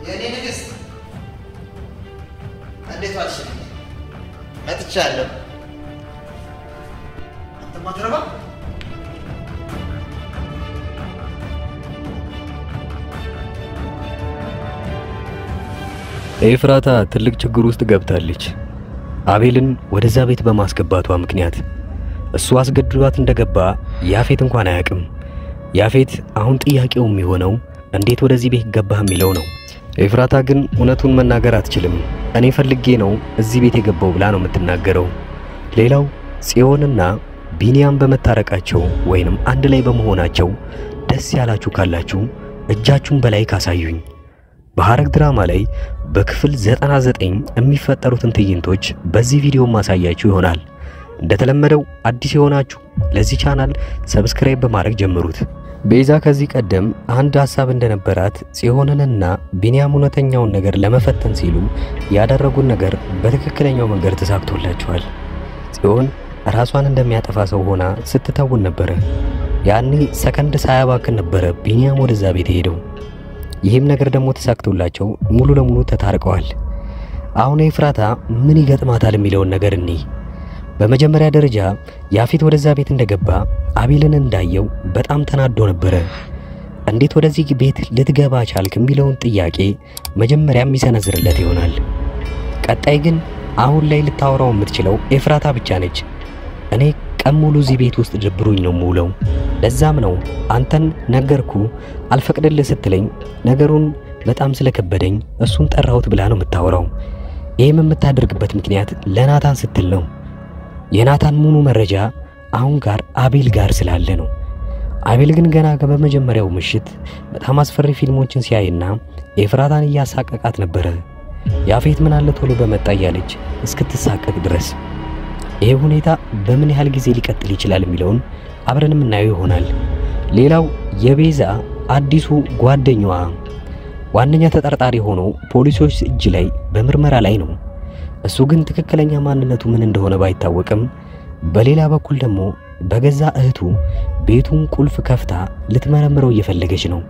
የኔ ንግስት እንዴት ዋልሽ? መጥቻለሁ። አንተ ማትረባ ኤፍራታ ትልቅ ችግር ውስጥ ገብታለች። አቤልን ወደዛ ቤት በማስገባቷ ምክንያት እሱ አስገድዷት እንደገባ ያፌት እንኳን አያውቅም። ያፌት አሁን ጥያቄው የሚሆነው እንዴት ወደዚህ ቤት ገባህ የሚለው ነው። ኤፍራታ ግን እውነቱን መናገር አትችልም። እኔ ፈልጌ ነው እዚህ ቤት የገባው ብላ ነው የምትናገረው። ሌላው ጽዮንና ቢኒያም በመታረቃቸው ወይንም አንድ ላይ በመሆናቸው ደስ ያላችሁ ካላችሁ እጃችሁን በላይ ካሳዩኝ። በሐረግ ድራማ ላይ በክፍል 99 የሚፈጠሩትን ትዕይንቶች በዚህ ቪዲዮ ማሳያችሁ ይሆናል። እንደተለመደው አዲስ የሆናችሁ ለዚህ ቻናል ሰብስክራይብ በማድረግ ጀምሩት። ቤዛ ከዚህ ቀደም አንድ ሐሳብ እንደነበራት ጽዮንንና ቢኒያም እውነተኛውን ነገር ለመፈተን ሲሉ ያደረጉት ነገር በትክክለኛው መንገድ ተሳክቶላቸዋል። ጽዮን ራሷን እንደሚያጠፋ ሰው ሆና ስትተውን ነበር። ያኔ ሰከንድ ሳያባክን ነበር ቢኒያም ወደዛ ቤት ሄደው። ይህም ነገር ደግሞ ተሳክቶላቸው ሙሉ ለሙሉ ተታርቀዋል። አሁን ኤፍራታ ምን ይገጥማታል የሚለውን ነገር እንይ። በመጀመሪያ ደረጃ ያፌት ወደዛ ቤት እንደገባ አቤልን እንዳየው በጣም ተናዶ ነበር። እንዴት ወደዚህ ቤት ልትገባ ቻልክ የሚለውን ጥያቄ መጀመሪያ የሚሰነዝርለት ይሆናል። ቀጣይ ግን አሁን ላይ ልታወራው የምትችለው ኤፍራታ ብቻ ነች። እኔ ቀን ሙሉ እዚህ ቤት ውስጥ ድብሩኝ ነው ሙሉው። ለዛም ነው አንተን ነገርኩ አልፈቅድልህ ስትለኝ ነገሩን በጣም ስለከበደኝ እሱን ጠራሁት ብላ ነው የምታወራው። ይሄም የምታደርግበት ምክንያት ለናታን ስትል ነው። የናታን ሙሉ መረጃ አሁን ጋር አቤል ጋር ስላለ ነው። አቤል ግን ገና በመጀመሪያው ምሽት በጣም አስፈሪ ፊልሞችን ሲያይና ኤፍራታን እያሳቀቃት ነበር። ያፌት ምን አለ ቶሎ በመጣ ያለች እስክትሳቀቅ ድረስ። ይሄ ሁኔታ በምን ያህል ጊዜ ሊቀጥል ይችላል የሚለውን አብረን የምናየው ይሆናል። ሌላው የቤዛ አዲሱ ጓደኛዋ ዋነኛ ተጠርጣሪ ሆኖ ፖሊሶች እጅ ላይ በምርመራ ላይ ነው። እሱ ግን ትክክለኛ ማንነቱ ምን እንደሆነ ባይታወቅም በሌላ በኩል ደግሞ በገዛ እህቱ ቤቱን ቁልፍ ከፍታ ልትመረምረው እየፈለገች ነው።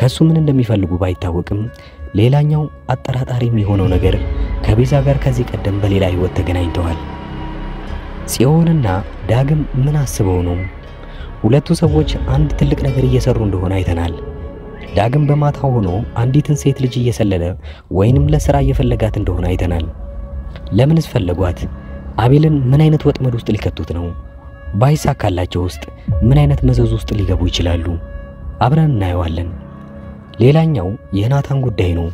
ከሱ ምን እንደሚፈልጉ ባይታወቅም ሌላኛው አጠራጣሪ የሚሆነው ነገር ከቤዛ ጋር ከዚህ ቀደም በሌላ ህይወት ተገናኝተዋል። ጽዮንና ዳግም ምን አስበው ነው? ሁለቱ ሰዎች አንድ ትልቅ ነገር እየሰሩ እንደሆነ አይተናል። ዳግም በማታው ሆኖ አንዲትን ሴት ልጅ እየሰለለ ወይንም ለሥራ እየፈለጋት እንደሆነ አይተናል። ለምንስ ፈለጓት? አቤልን ምን አይነት ወጥመድ ውስጥ ሊከቱት ነው? ባይሳካላቸው ውስጥ ምን አይነት መዘዝ ውስጥ ሊገቡ ይችላሉ? አብረን እናየዋለን። ሌላኛው የናታን ጉዳይ ነው።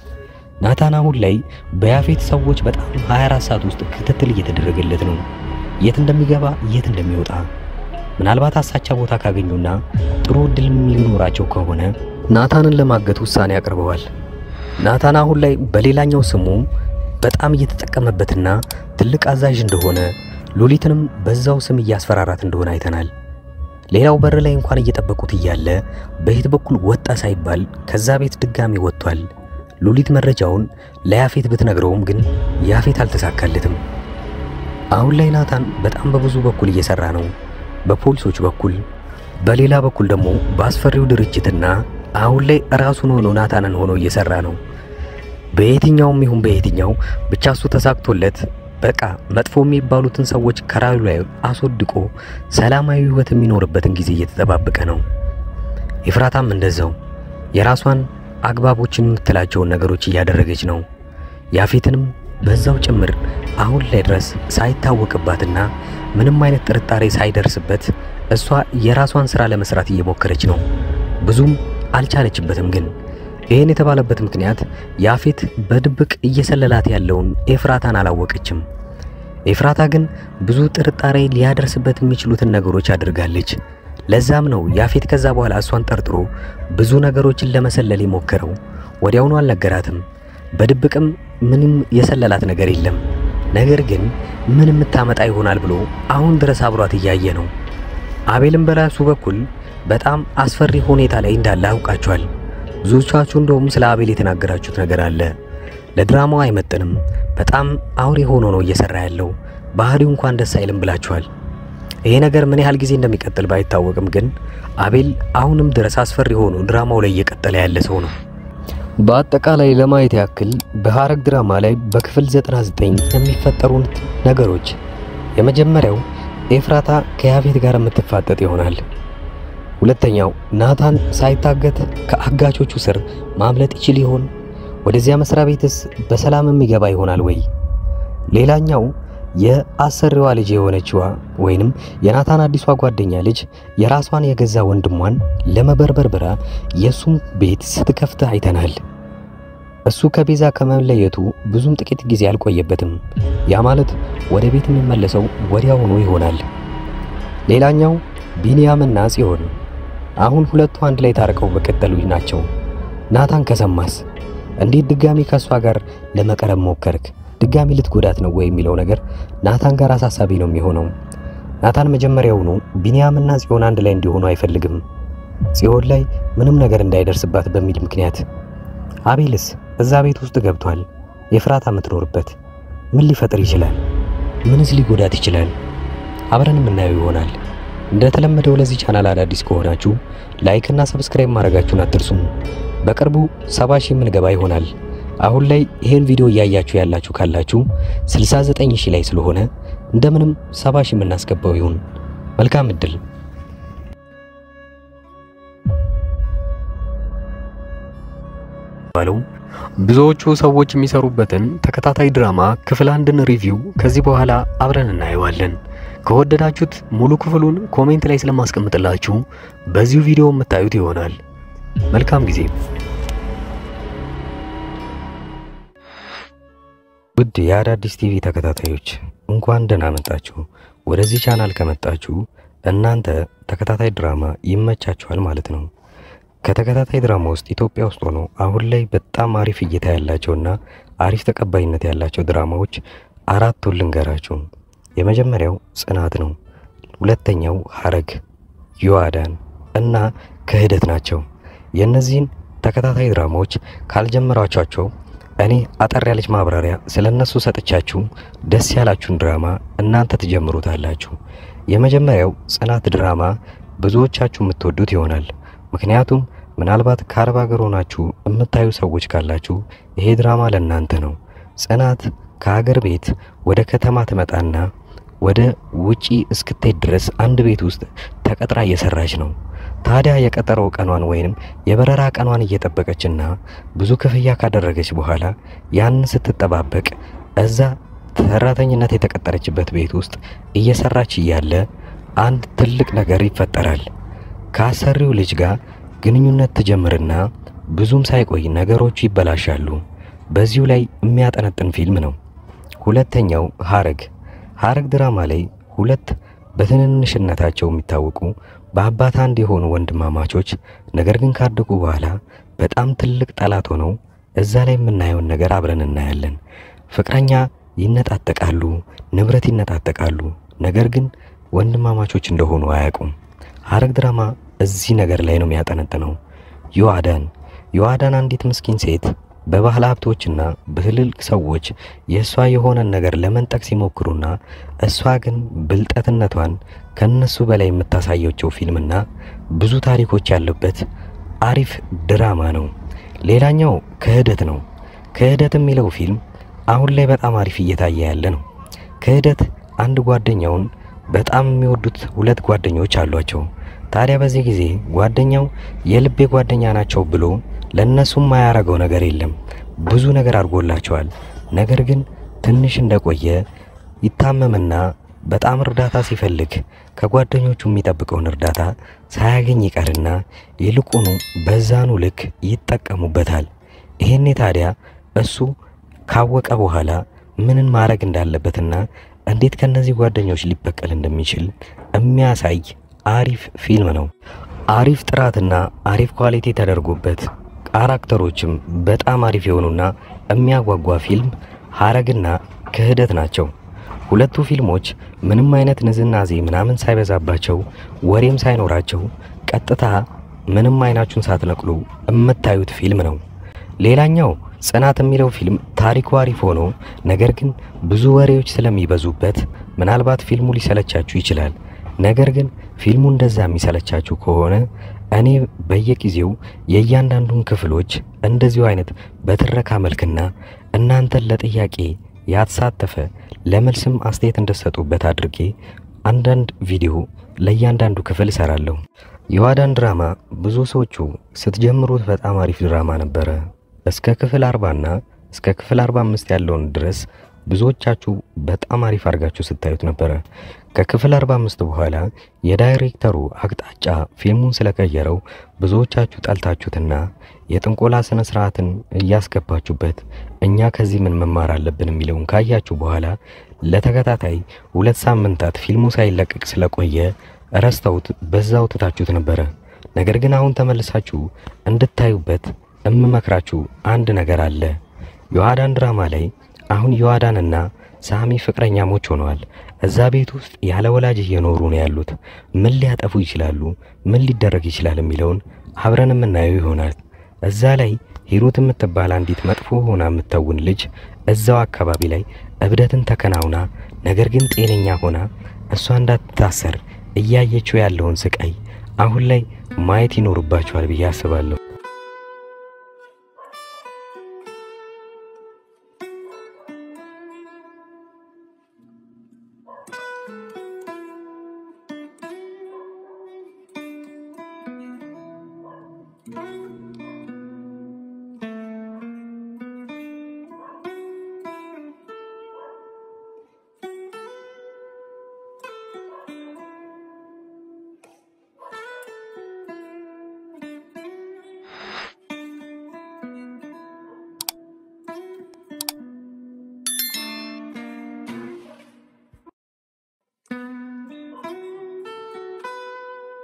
ናታን አሁን ላይ በያፌት ሰዎች በጣም 24 ሰዓት ውስጥ ክትትል እየተደረገለት ነው። የት እንደሚገባ የት እንደሚወጣ ምናልባት አሳቻ ቦታ ካገኙና ጥሩ እድል የሚኖራቸው ከሆነ ናታንን ለማገት ውሳኔ አቅርበዋል። ናታን አሁን ላይ በሌላኛው ስሙ በጣም እየተጠቀመበትና ትልቅ አዛዥ እንደሆነ ሉሊትንም በዛው ስም እያስፈራራት እንደሆነ አይተናል። ሌላው በር ላይ እንኳን እየጠበቁት እያለ በየት በኩል ወጣ ሳይባል ከዛ ቤት ድጋሚ ወጥቷል። ሉሊት መረጃውን ለያፌት ብትነግረውም ግን ያፌት አልተሳካለትም። አሁን ላይ ናታን በጣም በብዙ በኩል እየሰራ ነው። በፖሊሶች በኩል፣ በሌላ በኩል ደግሞ በአስፈሪው ድርጅትና አሁን ላይ ራሱን ሆኖ ናታንን ሆኖ እየሰራ ነው። በየትኛውም ይሁን በየትኛው ብቻ እሱ ተሳክቶለት በቃ መጥፎ የሚባሉትን ሰዎች ከራዩ ላይ አስወድቆ ሰላማዊ ህይወት የሚኖርበትን ጊዜ እየተጠባበቀ ነው። ኤፍራታም እንደዛው የራሷን አግባቦችን የምትላቸውን ነገሮች እያደረገች ነው። ያፌትንም በዛው ጭምር አሁን ላይ ድረስ ሳይታወቅባትና ምንም አይነት ጥርጣሬ ሳይደርስበት እሷ የራሷን ስራ ለመስራት እየሞከረች ነው። ብዙም አልቻለችበትም። ግን ይሄን የተባለበት ምክንያት ያፌት በድብቅ እየሰለላት ያለውን ኤፍራታን አላወቀችም። ኤፍራታ ግን ብዙ ጥርጣሬ ሊያደርስበት የሚችሉትን ነገሮች አድርጋለች። ለዛም ነው ያፌት ከዛ በኋላ እሷን ጠርጥሮ ብዙ ነገሮችን ለመሰለል የሞከረው። ወዲያውኑ አልነገራትም። በድብቅም ምንም የሰለላት ነገር የለም። ነገር ግን ምን የምታመጣ ይሆናል ብሎ አሁን ድረስ አብሯት እያየ ነው። አቤልም በራሱ በኩል በጣም አስፈሪ ሁኔታ ላይ እንዳለ አውቃችኋል። ብዙዎቻችሁ እንደውም ስለ አቤል የተናገራችሁት ነገር አለ። ለድራማው አይመጥንም፣ በጣም አውሬ ሆኖ ነው እየሰራ ያለው፣ ባህሪው እንኳን ደስ አይልም ብላችኋል። ይሄ ነገር ምን ያህል ጊዜ እንደሚቀጥል ባይታወቅም ግን አቤል አሁንም ድረስ አስፈሪ ሆኖ ድራማው ላይ እየቀጠለ ያለ ሰው ነው። በአጠቃላይ ለማየት ያክል በሐረግ ድራማ ላይ በክፍል 99 የሚፈጠሩት ነገሮች የመጀመሪያው ኤፍራታ ከያፌት ጋር የምትፋጠጥ ይሆናል። ሁለተኛው ናታን ሳይታገት ከአጋቾቹ ስር ማምለጥ ይችል ይሆን? ወደዚያ መስሪያ ቤትስ በሰላም የሚገባ ይሆናል ወይ? ሌላኛው የአሰሪዋ ልጅ የሆነችዋ ወይንም የናታን አዲሷ ጓደኛ ልጅ የራሷን የገዛ ወንድሟን ለመበርበር ብራ የሱም ቤት ስትከፍት አይተናል። እሱ ከቤዛ ከመለየቱ ብዙም ጥቂት ጊዜ አልቆየበትም። ያ ማለት ወደ ቤት የሚመለሰው ወዲያውኑ ይሆናል። ሌላኛው ቢንያምና ጽዮን አሁን ሁለቱ አንድ ላይ ታርቀው በቀጠሉ ናቸው። ናታን ከሰማስ እንዴት ድጋሚ ከሷ ጋር ለመቀረብ ሞከርክ? ድጋሚ ልትጎዳት ነው ወይ የሚለው ነገር ናታን ጋር አሳሳቢ ነው የሚሆነው። ናታን መጀመሪያውኑ ቢንያምና ጽዮን አንድ ላይ እንዲሆኑ አይፈልግም። ጽዮን ላይ ምንም ነገር እንዳይደርስባት በሚል ምክንያት። አቤልስ እዛ ቤት ውስጥ ገብቷል። ኤፍራታ የምትኖርበት ምን ሊፈጥር ይችላል? ምንስ ሊጎዳት ይችላል? አብረን የምናየው ይሆናል። እንደተለመደው ለዚህ ቻናል አዳዲስ ከሆናችሁ ላይክ እና ሰብስክራይብ ማድረጋችሁን አትርሱ። በቅርቡ 70 ሺህ የምንገባ ይሆናል። አሁን ላይ ይሄን ቪዲዮ እያያችሁ ያላችሁ ካላችሁ 69 ሺህ ላይ ስለሆነ እንደምንም 70 ሺህ የምናስገባው ይሁን። መልካም እድል። ብዙዎቹ ሰዎች የሚሰሩበትን ተከታታይ ድራማ ክፍል 1ን ሪቪው ከዚህ በኋላ አብረን እናየዋለን። ከወደዳችሁት ሙሉ ክፍሉን ኮሜንት ላይ ስለማስቀምጥላችሁ በዚሁ ቪዲዮ የምታዩት ይሆናል። መልካም ጊዜ። ውድ የአዳዲስ ቲቪ ተከታታዮች እንኳን ደህና መጣችሁ። ወደዚህ ቻናል ከመጣችሁ እናንተ ተከታታይ ድራማ ይመቻችኋል ማለት ነው። ከተከታታይ ድራማ ውስጥ ኢትዮጵያ ውስጥ ሆኖ አሁን ላይ በጣም አሪፍ እይታ ያላቸውና አሪፍ ተቀባይነት ያላቸው ድራማዎች አራቱን ልንገራችሁ። የመጀመሪያው ጽናት ነው። ሁለተኛው ሐረግ፣ ዮአዳን እና ክህደት ናቸው። የነዚህን ተከታታይ ድራማዎች ካልጀመራችሁ እኔ አጠር ያለች ማብራሪያ ስለነሱ ሰጥቻችሁ ደስ ያላችሁን ድራማ እናንተ ትጀምሩታላችሁ። የመጀመሪያው ጽናት ድራማ ብዙዎቻችሁ የምትወዱት ይሆናል። ምክንያቱም ምናልባት ከአረብ ሀገር ሆናችሁ የምታዩ ሰዎች ካላችሁ ይሄ ድራማ ለእናንተ ነው። ጽናት ከሀገር ቤት ወደ ከተማ ትመጣና ወደ ውጪ እስክትሄድ ድረስ አንድ ቤት ውስጥ ተቀጥራ እየሰራች ነው። ታዲያ የቀጠረው ቀኗን ወይንም የበረራ ቀኗን እየጠበቀችና ብዙ ክፍያ ካደረገች በኋላ ያን ስትጠባበቅ እዛ ሰራተኝነት የተቀጠረችበት ቤት ውስጥ እየሰራች እያለ አንድ ትልቅ ነገር ይፈጠራል። ከአሰሪው ልጅ ጋር ግንኙነት ትጀምርና ብዙም ሳይቆይ ነገሮች ይበላሻሉ። በዚሁ ላይ የሚያጠነጥን ፊልም ነው። ሁለተኛው ሐረግ ድራማ ላይ ሁለት በትንንሽነታቸው የሚታወቁ በአባት አንድ የሆኑ ወንድማማቾች ነገር ግን ካደጉ በኋላ በጣም ትልቅ ጠላት ሆነው እዛ ላይ የምናየውን ነገር አብረን እናያለን። ፍቅረኛ ይነጣጠቃሉ፣ ንብረት ይነጣጠቃሉ፣ ነገር ግን ወንድማማቾች እንደሆኑ አያውቁም። ሐረግ ድራማ እዚህ ነገር ላይ ነው የሚያጠነጥነው። ዮአዳን አንዲት ምስኪን ሴት በባህል ሀብቶችና በትልልቅ ሰዎች የሷ የሆነን ነገር ለመንጠቅ ሲሞክሩና እሷ ግን ብልጠትነቷን ከነሱ በላይ የምታሳየው ፊልምና ብዙ ታሪኮች ያሉበት አሪፍ ድራማ ነው። ሌላኛው ክህደት ነው። ክህደት የሚለው ፊልም አሁን ላይ በጣም አሪፍ እየታየ ያለ ነው። ክህደት አንድ ጓደኛውን በጣም የሚወዱት ሁለት ጓደኞች አሏቸው። ታዲያ በዚህ ጊዜ ጓደኛው የልቤ ጓደኛ ናቸው ብሎ ለነሱም ማያረገው ነገር የለም። ብዙ ነገር አድርጎላቸዋል። ነገር ግን ትንሽ እንደቆየ ይታመምና በጣም እርዳታ ሲፈልግ ከጓደኞቹ የሚጠብቀውን እርዳታ ሳያገኝ ይቀርና ይልቁኑ በዛኑ ልክ ይጠቀሙበታል። ይሄኔ ታዲያ እሱ ካወቀ በኋላ ምንን ማድረግ እንዳለበትና እንዴት ከነዚህ ጓደኞች ሊበቀል እንደሚችል የሚያሳይ አሪፍ ፊልም ነው። አሪፍ ጥራትና አሪፍ ኳሊቲ ተደርጎበት ካራክተሮችም በጣም አሪፍ የሆኑና የሚያጓጓ ፊልም ሐረግና ክህደት ናቸው። ሁለቱ ፊልሞች ምንም አይነት ንዝናዜ ምናምን ሳይበዛባቸው ወሬም ሳይኖራቸው ቀጥታ ምንም አይናችሁን ሳትነቅሉ የምታዩት ፊልም ነው። ሌላኛው ጽናት የሚለው ፊልም ታሪኩ አሪፍ ሆኖ ነገር ግን ብዙ ወሬዎች ስለሚበዙበት ምናልባት ፊልሙ ሊሰለቻችሁ ይችላል። ነገር ግን ፊልሙ እንደዛ የሚሰለቻችሁ ከሆነ እኔ በየጊዜው የእያንዳንዱን ክፍሎች እንደዚሁ አይነት በትረካ መልክና እናንተን ለጥያቄ ያተሳተፈ ለመልስም አስተያየት እንደሰጡበት አድርጌ አንዳንድ ቪዲዮ ለእያንዳንዱ ክፍል እሰራለሁ። የዋዳን ድራማ ብዙ ሰዎቹ ስትጀምሩት በጣም አሪፍ ድራማ ነበረ። እስከ ክፍል 40 እና እስከ ክፍል 45 ያለውን ድረስ ብዙዎቻችሁ በጣም አሪፍ አድርጋችሁ ስታዩት ነበረ። ከክፍል 45 በኋላ የዳይሬክተሩ አቅጣጫ ፊልሙን ስለቀየረው ብዙዎቻችሁ ጠልታችሁትና የጥንቆላ ስነ ስርዓትን እያስገባችሁበት እኛ ከዚህ ምን መማር አለብን የሚለውን ካያችሁ በኋላ ለተከታታይ 2 ሳምንታት ፊልሙ ሳይለቀቅ ስለቆየ ረስተውት በዛው ትታችሁት ነበረ። ነገር ግን አሁን ተመልሳችሁ እንድታዩበት እምመክራችሁ አንድ ነገር አለ። የዋዳን ድራማ ላይ አሁን የዋዳንና ሳሚ ፍቅረኛሞች ሆነዋል። እዛ ቤት ውስጥ ያለ ወላጅ እየኖሩ ነው ያሉት። ምን ሊያጠፉ ይችላሉ፣ ምን ሊደረግ ይችላል የሚለውን አብረን የምናየው ይሆናል። እዛ ላይ ሂሩት የምትባል አንዲት መጥፎ ሆና የምትተውን ልጅ እዛው አካባቢ ላይ እብደትን ተከናውና ነገር ግን ጤነኛ ሆና እሷ እንዳትታሰር እያየችው ያለውን ስቃይ አሁን ላይ ማየት ይኖርባችኋል ብዬ አስባለሁ።